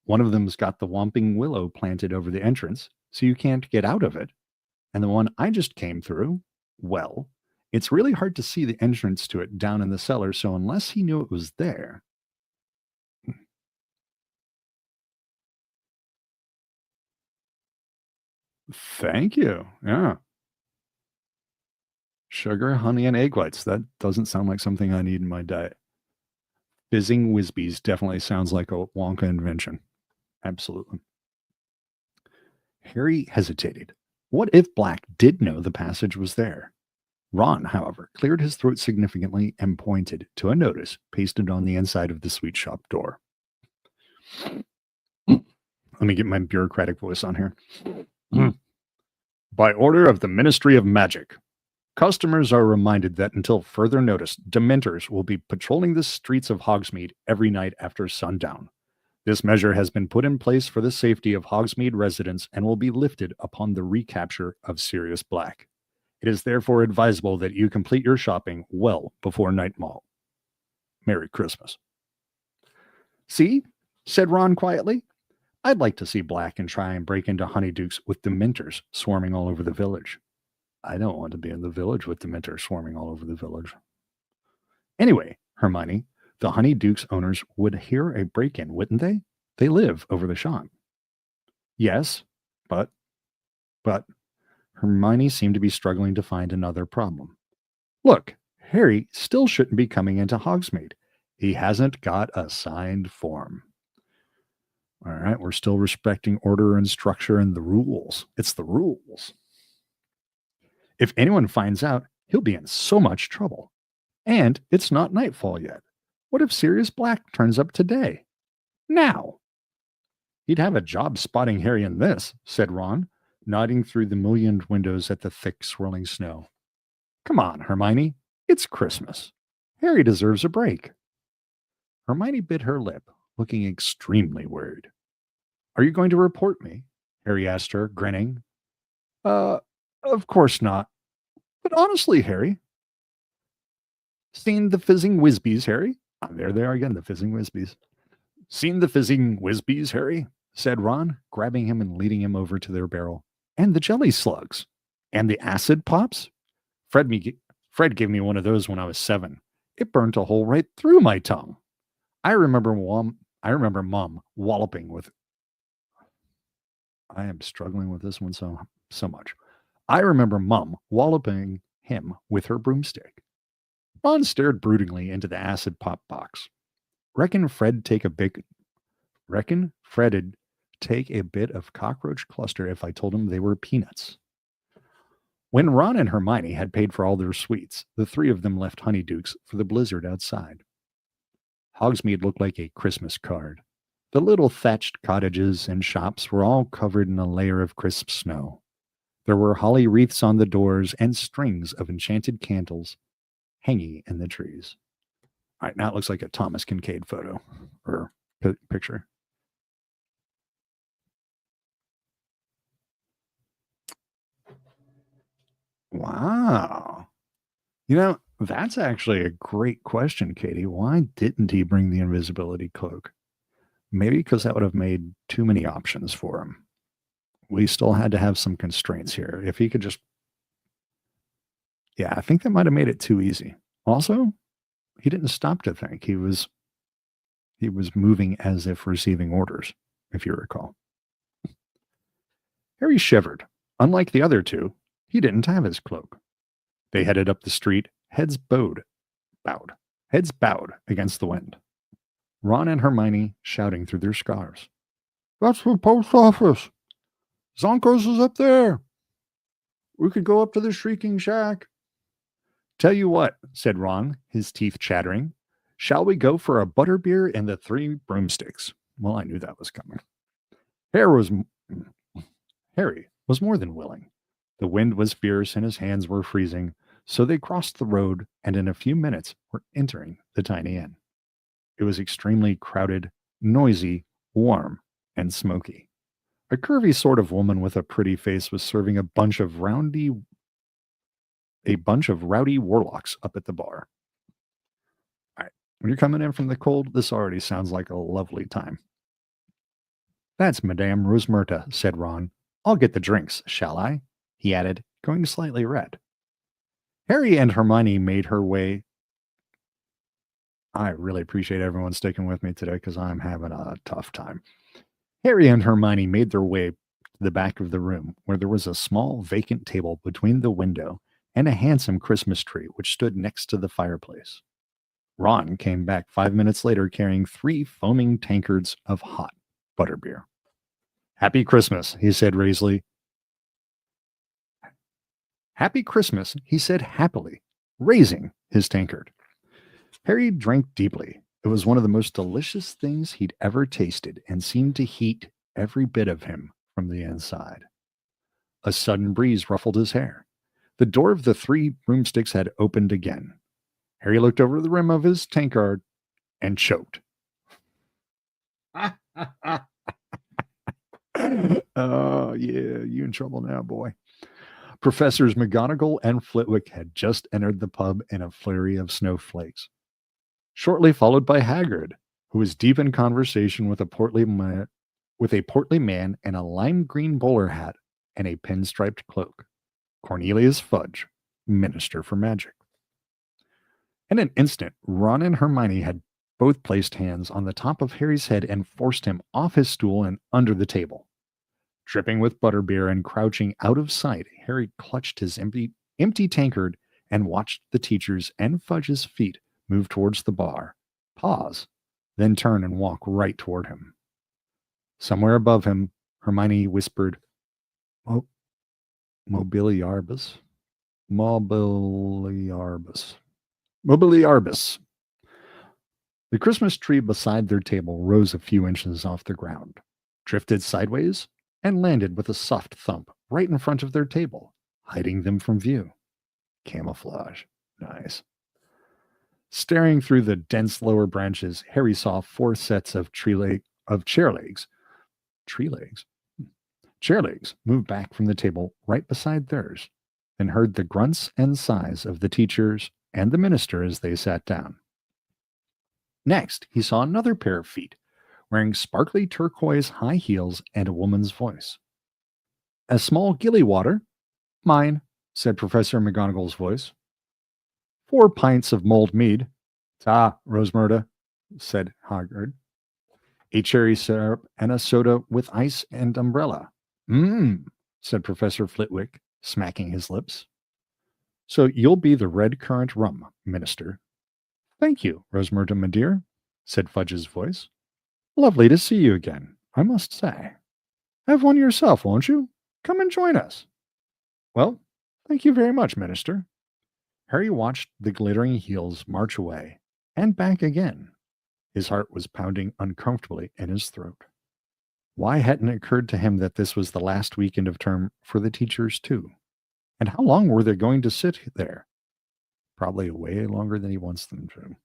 One of them's got the Whomping Willow planted over the entrance, so you can't get out of it. And the one I just came through, well, it's really hard to see the entrance to it down in the cellar, so unless he knew it was there. Thank you. Yeah. Sugar, honey, and egg whites. That doesn't sound like something I need in my diet. Fizzing Whizbees definitely sounds like a Wonka invention. Absolutely. Harry hesitated. What if Black did know the passage was there? Ron, however, cleared his throat significantly and pointed to a notice pasted on the inside of the sweet shop door. Let me get my bureaucratic voice on here. By order of the Ministry of Magic, customers are reminded that until further notice, Dementors will be patrolling the streets of Hogsmeade every night after sundown. This measure has been put in place for the safety of Hogsmeade residents and will be lifted upon the recapture of Sirius Black. It is therefore advisable that you complete your shopping well before nightfall. Merry Christmas. See, said Ron quietly, I'd like to see Black and try and break into Honeydukes with Dementors swarming all over the village. I don't want to be in the village with Dementors swarming all over the village. Anyway, Hermione, the Honeydukes owners would hear a break-in, wouldn't they? They live over the shop. Yes, but Hermione seemed to be struggling to find another problem. Look, Harry still shouldn't be coming into Hogsmeade. He hasn't got a signed form. All right, we're still respecting order and structure and the rules. It's the rules. If anyone finds out, he'll be in so much trouble. And it's not nightfall yet. What if Sirius Black turns up today? Now. He'd have a job spotting Harry in this, said Ron, nodding through the mullioned windows at the thick swirling snow. Come on, Hermione. It's Christmas. Harry deserves a break. Hermione bit her lip, looking extremely worried. Are you going to report me? Harry asked her, grinning. Of course not. But honestly, Harry. Seen the fizzing Whizbees, Harry? Oh, there they are again, the fizzing Whizbees. Seen the fizzing Whizbees, Harry? Said Ron, grabbing him and leading him over to their barrel. And the jelly slugs. And the acid pops? Fred gave me one of those when I was 7. It burnt a hole right through my tongue. I remember Mom walloping with. I am struggling with this one so much. I remember Mom walloping him with her broomstick. Ron stared broodingly into the acid pop box. Reckon Fred'd take a bit of cockroach cluster if I told him they were peanuts. When Ron and Hermione had paid for all their sweets, the 3 of them left Honeydukes for the blizzard outside. Hogsmeade looked like a Christmas card. The little thatched cottages and shops were all covered in a layer of crisp snow. There were holly wreaths on the doors and strings of enchanted candles hanging in the trees. All right, now it looks like a Thomas Kincaid photo or picture. Wow. That's actually a great question, Katie. Why didn't he bring the invisibility cloak? Maybe because that would have made too many options for him. we still had to have some constraints here. If he could just, yeah, I think that might have made it too easy. Also, he didn't stop to think. He was moving as if receiving orders, if you recall. Harry shivered. Unlike the other two, he didn't have his cloak. They headed up the street, heads bowed against the wind. Ron and Hermione shouting through their scarves. That's the post office. Zonko's is up there. We could go up to the Shrieking Shack. Tell you what, said Ron, his teeth chattering. Shall we go for a butterbeer and the 3 broomsticks? Well, I knew that was coming. Harry was more than willing. The wind was fierce and his hands were freezing, so they crossed the road and in a few minutes were entering the tiny inn. It was extremely crowded, noisy, warm, and smoky. A curvy sort of woman with a pretty face was serving a bunch of rowdy warlocks up at the bar. All right, when you're coming in from the cold, this already sounds like a lovely time. That's Madame Rosmerta, said Ron. I'll get the drinks, shall I? He added, going slightly red. Harry and Hermione made her way. I really appreciate everyone sticking with me today because I'm having a tough time. Harry and Hermione made their way to the back of the room where there was a small vacant table between the window and a handsome Christmas tree which stood next to the fireplace. Ron came back 5 minutes later carrying 3 foaming tankards of hot butterbeer. Happy Christmas, he said raisely. Happy Christmas, he said happily, raising his tankard. Harry drank deeply. It was one of the most delicious things he'd ever tasted and seemed to heat every bit of him from the inside. A sudden breeze ruffled his hair. The door of the 3 broomsticks had opened again. Harry looked over the rim of his tankard and choked. Oh, yeah, you in trouble now, boy. Professors McGonagall and Flitwick had just entered the pub in a flurry of snowflakes, shortly followed by Hagrid, who was deep in conversation with a portly man in a lime green bowler hat and a pinstriped cloak. Cornelius Fudge, Minister for Magic. In an instant, Ron and Hermione had both placed hands on the top of Harry's head and forced him off his stool and under the table. Dripping with butterbeer and crouching out of sight, Harry clutched his empty tankard and watched the teacher's and Fudge's feet move towards the bar, pause, then turn and walk right toward him. Somewhere above him, Hermione whispered, Mobiliarbus. The Christmas tree beside their table rose a few inches off the ground, drifted sideways, and landed with a soft thump right in front of their table, hiding them from view. Camouflage. Nice. Staring through the dense lower branches, Harry saw 4 sets of chair legs move back from the table right beside theirs, then heard the grunts and sighs of the teachers and the minister as they sat down. Next, he saw another pair of feet, wearing sparkly turquoise high heels and a woman's voice. A small gilly water? Mine, said Professor McGonagall's voice. 4 pints of mulled mead. Ta, Rosmerta, said Hagrid. A cherry syrup and a soda with ice and umbrella. Said Professor Flitwick, smacking his lips. So you'll be the red currant rum, Minister. Thank you, Rosmerta, my dear, said Fudge's voice. Lovely to see you again, I must say. Have one yourself, won't you? Come and join us. Well, thank you very much, Minister. Harry watched the glittering heels march away, and back again. His heart was pounding uncomfortably in his throat. Why hadn't it occurred to him that this was the last weekend of term for the teachers, too? And how long were they going to sit there? Probably way longer than he wants them to.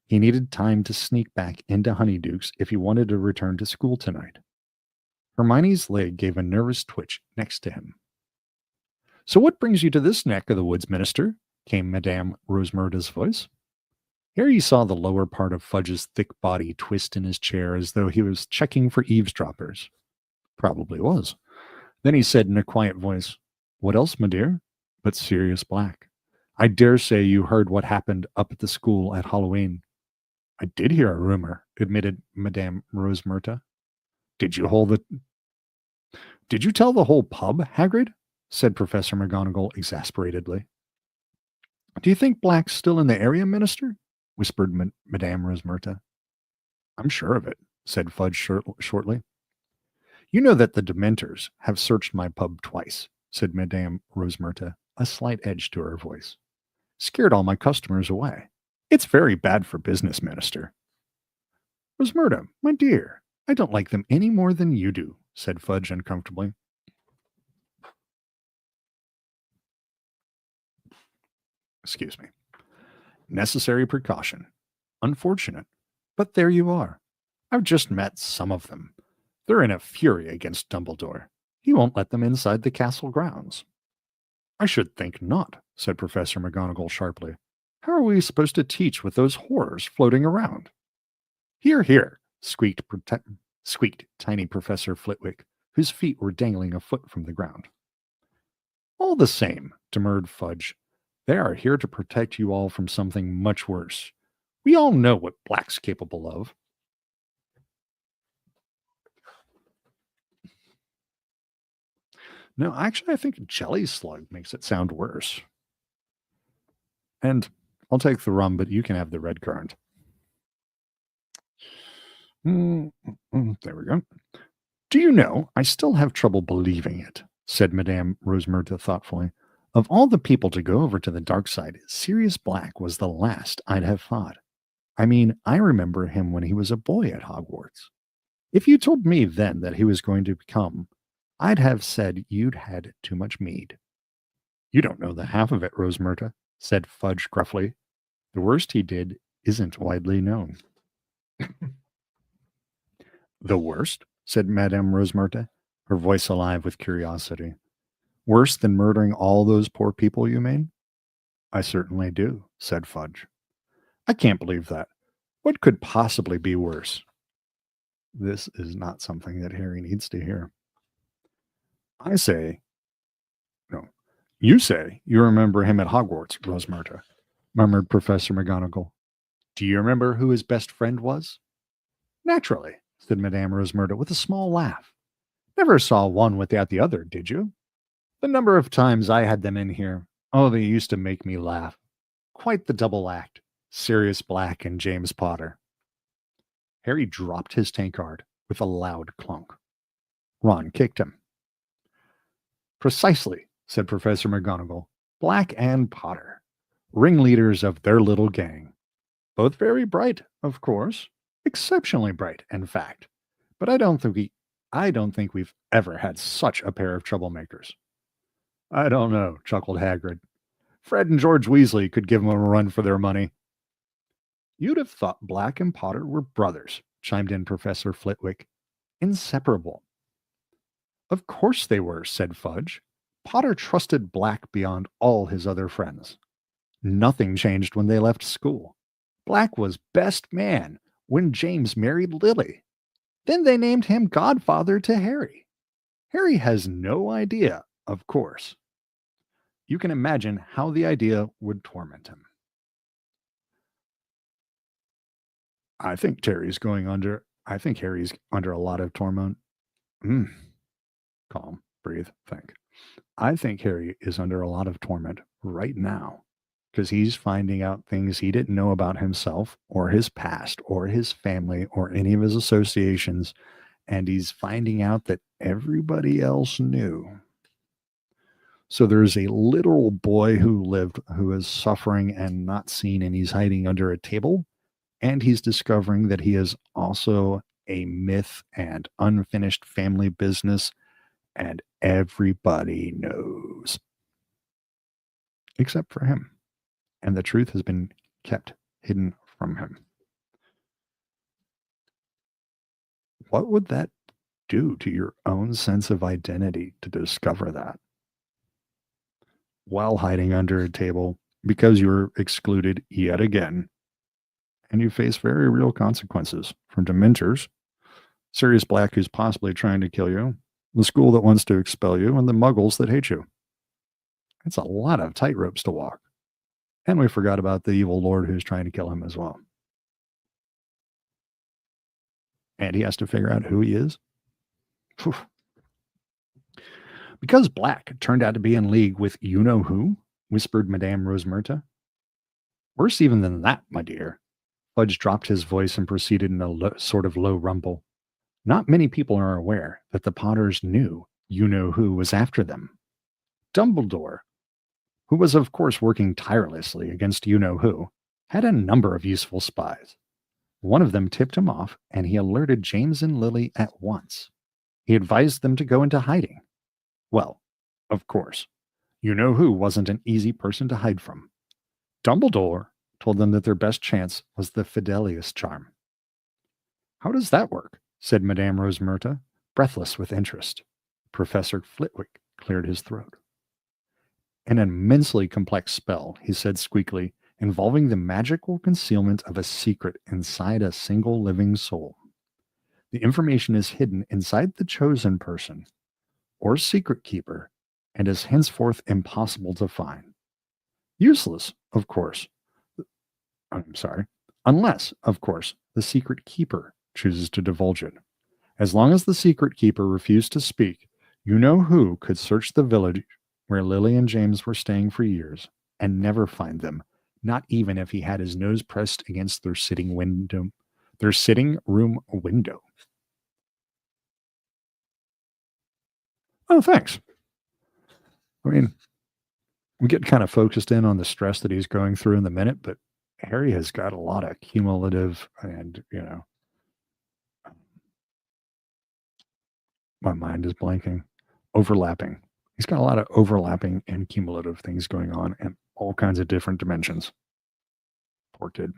He needed time to sneak back into Honeyduke's if he wanted to return to school tonight. Hermione's leg gave a nervous twitch next to him. So what brings you to this neck of the woods, Minister? Came Madame Rosmerta's voice. Harry saw the lower part of Fudge's thick body twist in his chair as though he was checking for eavesdroppers. Probably was. Then he said in a quiet voice, "What else, my dear?" But Sirius Black. "I dare say you heard what happened up at the school at Halloween." "I did hear a rumor," admitted Madame Rosemerta. "Did you hold the Did you tell the whole pub, Hagrid?" said Professor McGonagall exasperatedly. "Do you think Black's still in the area, Minister?" whispered Madame Rosemerta. "I'm sure of it," said Fudge shortly. "You know that the Dementors have searched my pub twice," said Madame Rosemerta, a slight edge to her voice. "Scared all my customers away. It's very bad for business, Minister." "Rosemerta, my dear, I don't like them any more than you do," said Fudge uncomfortably. Excuse me. "Necessary precaution. Unfortunate. But there you are. I've just met some of them. They're in a fury against Dumbledore. He won't let them inside the castle grounds." "I should think not," said Professor McGonagall sharply. "How are we supposed to teach with those horrors floating around?" "Hear, hear," squeaked tiny Professor Flitwick, whose feet were dangling a foot from the ground. "All the same," demurred Fudge, "they are here to protect you all from something much worse. We all know what Black's capable of." No, actually, I think Jelly Slug makes it sound worse. And I'll take the rum, but you can have the red currant. There we go. "Do you know, I still have trouble believing it," said Madame Rosemerta thoughtfully. "Of all the people to go over to the dark side, Sirius Black was the last I'd have thought. I mean, I remember him when he was a boy at Hogwarts. If you told me then that he was going to become, I'd have said you'd had too much mead." "You don't know the half of it, Rosemerta," said Fudge gruffly. "The worst he did isn't widely known." "The worst?" said Madame Rosemerta, her voice alive with curiosity. "Worse than murdering all those poor people, you mean?" "I certainly do," said Fudge. "I can't believe that. What could possibly be worse?" This is not something that Harry needs to hear. "I say, no, you say you remember him at Hogwarts, Rosemerta," murmured Professor McGonagall. "Do you remember who his best friend was?" "Naturally," said Madame Rosemerta with a small laugh. "Never saw one without the other, did you? The number of times I had them in here. Oh, they used to make me laugh. Quite the double act. Sirius Black and James Potter." Harry dropped his tankard with a loud clunk. Ron kicked him. "Precisely," said Professor McGonagall. "Black and Potter. Ringleaders of their little gang. Both very bright, of course. Exceptionally bright, in fact. But I don't think we've ever had such a pair of troublemakers." "I don't know," chuckled Hagrid. "Fred and George Weasley could give them a run for their money." "You'd have thought Black and Potter were brothers," chimed in Professor Flitwick. "Inseparable." "Of course they were," said Fudge. "Potter trusted Black beyond all his other friends. Nothing changed when they left school. Black was best man when James married Lily. Then they named him godfather to Harry. Harry has no idea, of course. You can imagine how the idea would torment him." I think Harry's under a lot of torment. Mm, calm, breathe, think. I think Harry is under a lot of torment right now because he's finding out things he didn't know about himself or his past or his family or any of his associations. And he's finding out that everybody else knew. So there's a literal boy who is suffering and not seen, and he's hiding under a table. And he's discovering that he is also a myth and unfinished family business, and everybody knows except for him. And the truth has been kept hidden from him. What would that do to your own sense of identity to discover that while hiding under a table because you're excluded yet again and you face very real consequences from Dementors, Sirius Black who's possibly trying to kill you, the school that wants to expel you, and the muggles that hate you. It's a lot of tightropes to walk. And we forgot about the evil lord who's trying to kill him as well. And he has to figure out who he is. Whew. Because Black turned out to be in league with you-know-who, whispered Madame Rosemerta. Worse even than that, my dear. Fudge dropped his voice and proceeded in a sort of low rumble. Not many people are aware that the Potters knew you-know-who was after them. Dumbledore, who was of course working tirelessly against you-know-who, had a number of useful spies. One of them tipped him off, and he alerted James and Lily at once. He advised them to go into hiding. Well, of course, you-know-who wasn't an easy person to hide from. Dumbledore told them that their best chance was the Fidelius charm. How does that work? Said Madame Rosemerta, breathless with interest. Professor Flitwick cleared his throat. An immensely complex spell, he said squeakily, involving the magical concealment of a secret inside a single living soul. The information is hidden inside the chosen person, or secret keeper, and is henceforth impossible to find. Useless, of course. Unless, of course, the secret keeper chooses to divulge it. As long as the secret keeper refused to speak, you-know-who could search the village where Lily and James were staying for years and never find them, not even if he had his nose pressed against their sitting room window. Oh, thanks. I mean, we get kind of focused in on the stress that he's going through in the minute, but Harry has got a lot of cumulative and, my mind is blanking, overlapping. He's got a lot of overlapping and cumulative things going on in all kinds of different dimensions. Poor kid.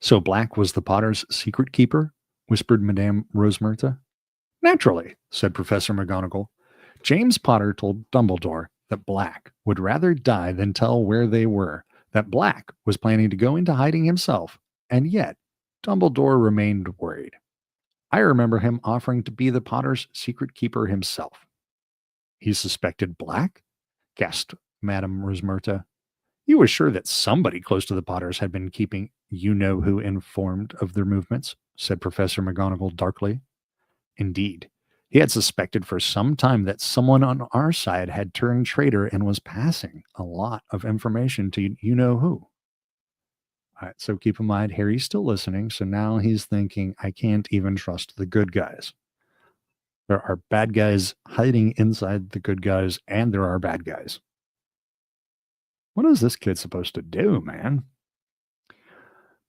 So Black was the Potter's secret keeper? Whispered Madame Rosemerta. Naturally, said Professor McGonagall. James Potter told Dumbledore that Black would rather die than tell where they were, that Black was planning to go into hiding himself, and yet Dumbledore remained worried. I remember him offering to be the Potter's secret keeper himself. He suspected Black? Gasped Madame Rosemerta. He was sure that somebody close to the Potters had been keeping you-know-who informed of their movements, said Professor McGonagall darkly. Indeed, he had suspected for some time that someone on our side had turned traitor and was passing a lot of information to you-know-who. All right, so keep in mind, Harry's still listening, so now he's thinking, I can't even trust the good guys. There are bad guys hiding inside the good guys, and there are bad guys. What is this kid supposed to do, man?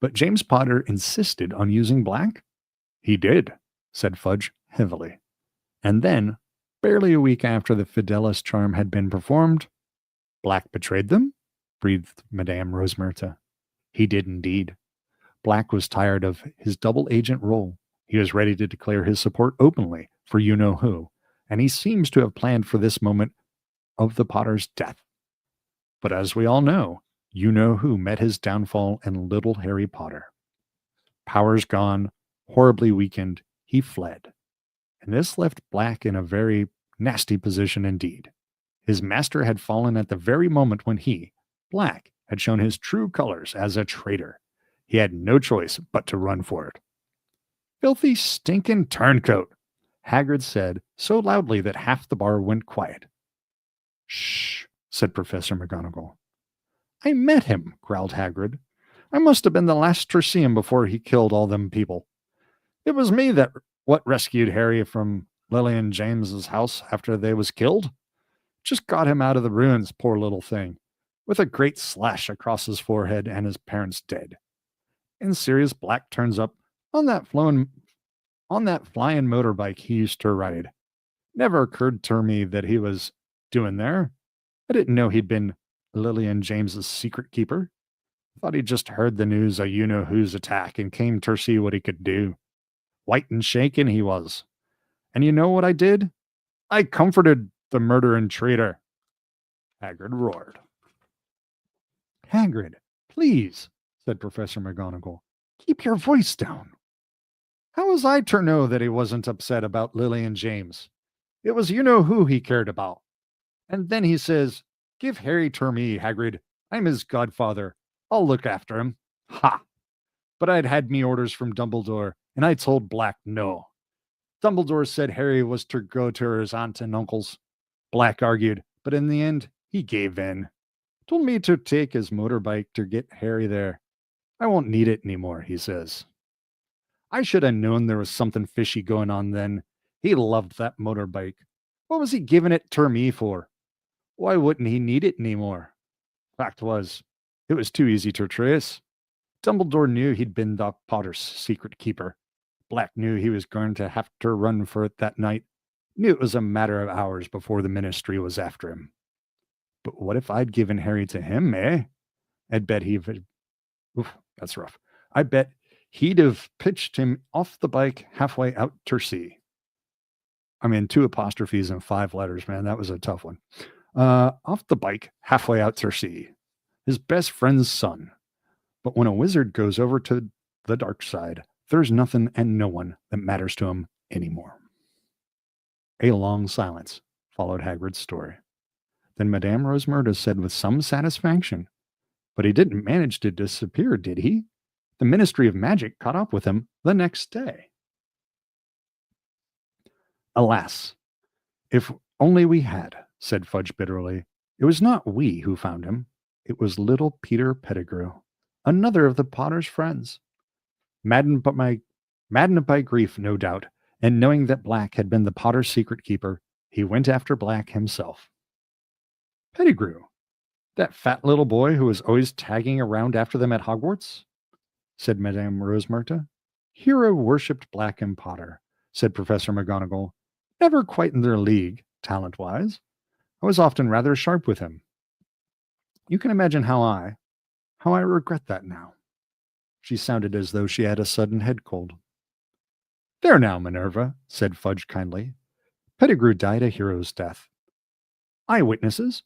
But James Potter insisted on using Black? He did, said Fudge heavily. And then, barely a week after the Fidelis charm had been performed, Black betrayed them? Breathed Madame Rosemerta. He did indeed. Black was tired of his double agent role. He was ready to declare his support openly for you-know-who, and he seems to have planned for this moment of the Potter's death. But as we all know, you-know-who met his downfall in little Harry Potter. Powers gone, horribly weakened, he fled. And this left Black in a very nasty position indeed. His master had fallen at the very moment when he, Black, had shown his true colors as a traitor. He had no choice but to run for it. Filthy, stinking turncoat, Hagrid said so loudly that half the bar went quiet. Shh, said Professor McGonagall. I met him, growled Hagrid. I must have been the last to see him before he killed all them people. It was me what rescued Harry from Lily and James's house after they was killed. Just got him out of the ruins, poor little thing, with a great slash across his forehead and his parents dead. And Sirius Black turns up on that flying motorbike he used to ride. Never occurred to me that he was doing there. I didn't know he'd been Lily and James's secret keeper. Thought he'd just heard the news of you-know-who's attack and came to see what he could do. White and shaken he was. And you know what I did? I comforted the murdering traitor. Hagrid roared. Hagrid, please, said Professor McGonagall, keep your voice down. How was I to know that he wasn't upset about Lily and James? It was you know who he cared about. And then he says, give Harry to me, Hagrid. I'm his godfather. I'll look after him. Ha! But I'd had me orders from Dumbledore, and I told Black no. Dumbledore said Harry was to go to his aunt and uncle's. Black argued, but in the end, he gave in. Told me to take his motorbike to get Harry there. I won't need it anymore, he says. I should have known there was something fishy going on then. He loved that motorbike. What was he giving it to me for? Why wouldn't he need it anymore? Fact was, it was too easy to trace. Dumbledore knew he'd been the Potter's secret keeper. Black knew he was going to have to run for it that night. Knew it was a matter of hours before the ministry was after him. But what if I'd given Harry to him, eh? I'd bet that's rough. I bet he'd have pitched him off the bike halfway out to sea. I mean, 2 apostrophes and 5 letters, man. That was a tough one. Off the bike halfway out to sea. His best friend's son. But when a wizard goes over to the dark side, there's nothing and no one that matters to him anymore. A long silence followed Hagrid's story. Then Madame Rosmerta said with some satisfaction, but he didn't manage to disappear, did he? The Ministry of Magic caught up with him the next day. Alas, if only we had, said Fudge bitterly. It was not we who found him. It was little Peter Pettigrew, another of the Potter's friends. Maddened by grief, no doubt, and knowing that Black had been the Potter's secret keeper, he went after Black himself. Pettigrew, that fat little boy who was always tagging around after them at Hogwarts? Said Madame Rosmerta. Hero worshipped Black and Potter, said Professor McGonagall. Never quite in their league, talent-wise. I was often rather sharp with him. You can imagine how I regret that now. She sounded as though she had a sudden head cold. There now, Minerva, said Fudge kindly. Pettigrew died a hero's death. Eyewitnesses,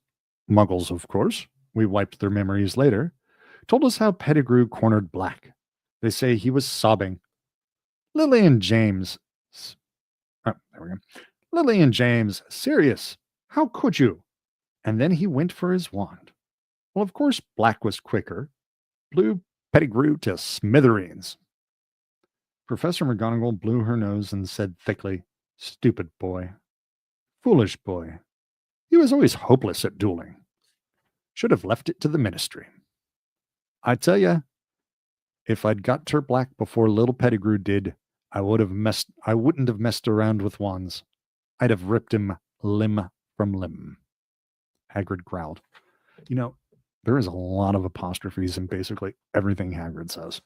muggles, of course, we wiped their memories later, told us how Pettigrew cornered Black. They say he was sobbing. Lily and James, serious, how could you? And then he went for his wand. Well, of course, Black was quicker, blew Pettigrew to smithereens. Professor McGonagall blew her nose and said thickly, Stupid boy. Foolish boy. He was always hopeless at dueling. Should have left it to the ministry. I tell you, if I'd got to Black before little Pettigrew did, I wouldn't have messed around with wands. I'd have ripped him limb from limb. Hagrid growled. You know, there is a lot of apostrophes in basically everything Hagrid says.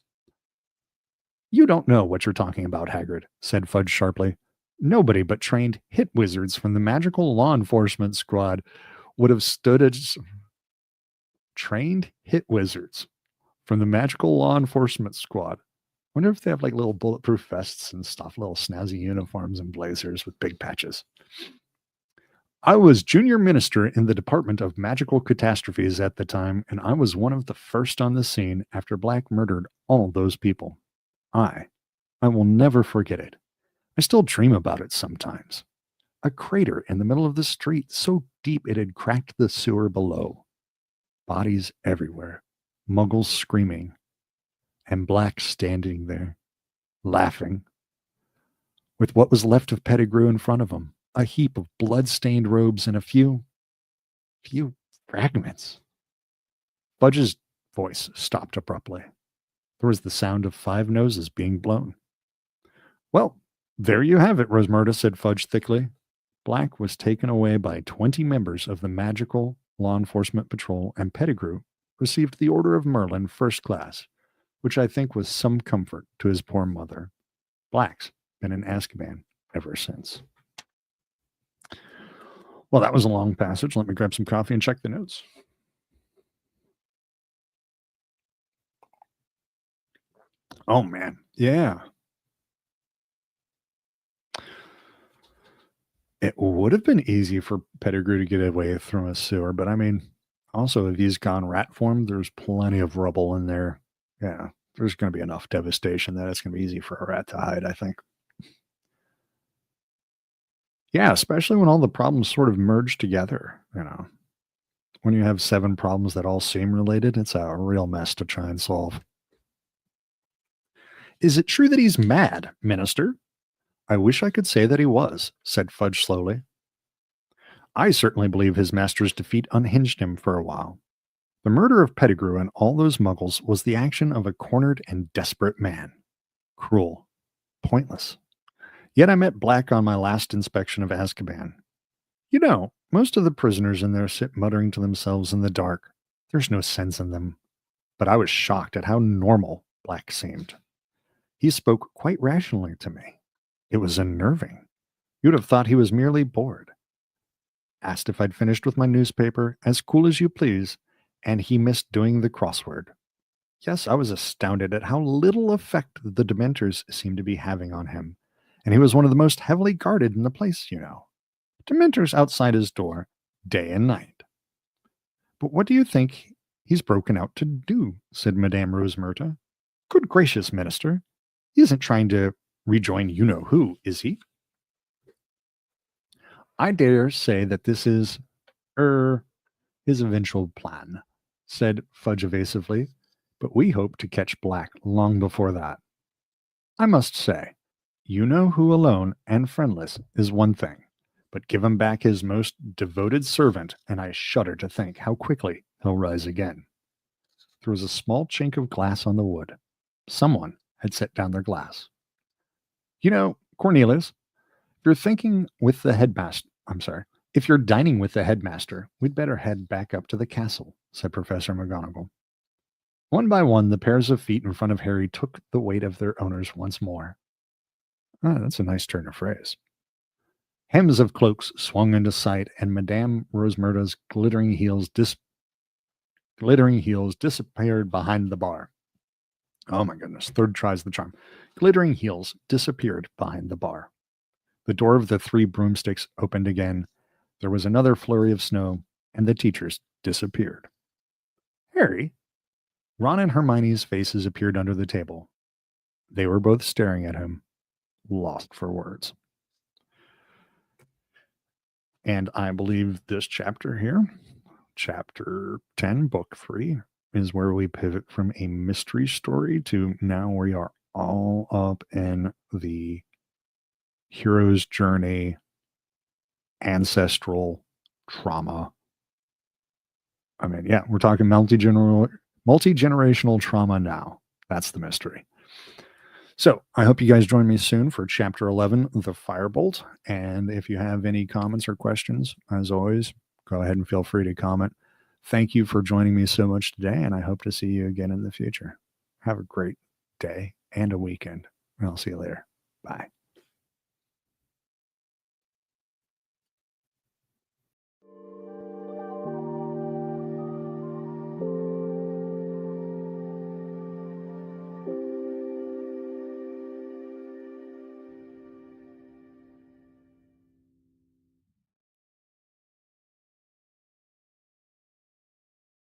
You don't know what you're talking about, Hagrid, said Fudge sharply. Nobody but trained hit wizards from the magical law enforcement squad would have stood as trained hit wizards from the magical law enforcement squad. Wonder if they have like little bulletproof vests and stuff, little snazzy uniforms and blazers with big patches. I was junior minister in the Department of Magical Catastrophes at the time, and I was one of the first on the scene after Black murdered all those people. I will never forget it. I still dream about it sometimes. A crater in the middle of the street so deep it had cracked the sewer below. Bodies everywhere, muggles screaming, and Black standing there, laughing, with what was left of Pettigrew in front of him, a heap of blood-stained robes and a few fragments. Fudge's voice stopped abruptly. There was the sound of 5 noses being blown. Well, there you have it, Rosmerta, said Fudge thickly. Black was taken away by 20 members of the Magical Law Enforcement Patrol, and Pettigrew received the Order of Merlin First Class, which I think was some comfort to his poor mother. Black's been in Azkaban ever since. Well, that was a long passage. Let me grab some coffee and check the notes. Oh, man. Yeah. It would have been easy for Pettigrew to get away from a sewer, but I mean, also, if he's gone rat form, there's plenty of rubble in there. Yeah, there's going to be enough devastation that it's going to be easy for a rat to hide, I think. Yeah, especially when all the problems sort of merge together, you know. When you have 7 problems that all seem related, it's a real mess to try and solve. Is it true that he's mad, Minister? I wish I could say that he was, said Fudge slowly. I certainly believe his master's defeat unhinged him for a while. The murder of Pettigrew and all those muggles was the action of a cornered and desperate man. Cruel. Pointless. Yet I met Black on my last inspection of Azkaban. You know, most of the prisoners in there sit muttering to themselves in the dark. There's no sense in them. But I was shocked at how normal Black seemed. He spoke quite rationally to me. It was unnerving. You'd have thought he was merely bored. Asked if I'd finished with my newspaper, as cool as you please, and he missed doing the crossword. Yes, I was astounded at how little effect the Dementors seemed to be having on him, and he was one of the most heavily guarded in the place, you know. Dementors outside his door, day and night. But what do you think he's broken out to do? Said Madame Rosemerta. Good gracious, Minister. He isn't trying to rejoin you-know-who, is he? I dare say that this is, his eventual plan, said Fudge evasively, but we hope to catch Black long before that. I must say, you-know-who alone and friendless is one thing, but give him back his most devoted servant, and I shudder to think how quickly he'll rise again. There was a small chink of glass on the wood. Someone had set down their glass. You know, Cornelius, if you're dining with the headmaster, we'd better head back up to the castle, said Professor McGonagall. One by one, the pairs of feet in front of Harry took the weight of their owners once more. Ah, that's a nice turn of phrase. Hems of cloaks swung into sight, and Madame Rosemerta's glittering heels disappeared behind the bar. Oh my goodness, third tries the charm. Glittering heels disappeared behind the bar. The door of the 3 broomsticks opened again. There was another flurry of snow, and the teachers disappeared. Harry? Ron and Hermione's faces appeared under the table. They were both staring at him, lost for words. And I believe this chapter here, chapter 10, book 3, is where we pivot from a mystery story to now we are all up in the hero's journey, ancestral trauma. I mean, yeah, we're talking multi-generational trauma now. That's the mystery. So I hope you guys join me soon for chapter 11, The Firebolt. And if you have any comments or questions, as always, go ahead and feel free to comment. Thank you for joining me so much today, and I hope to see you again in the future. Have a great day and a weekend, and I'll see you later. Bye.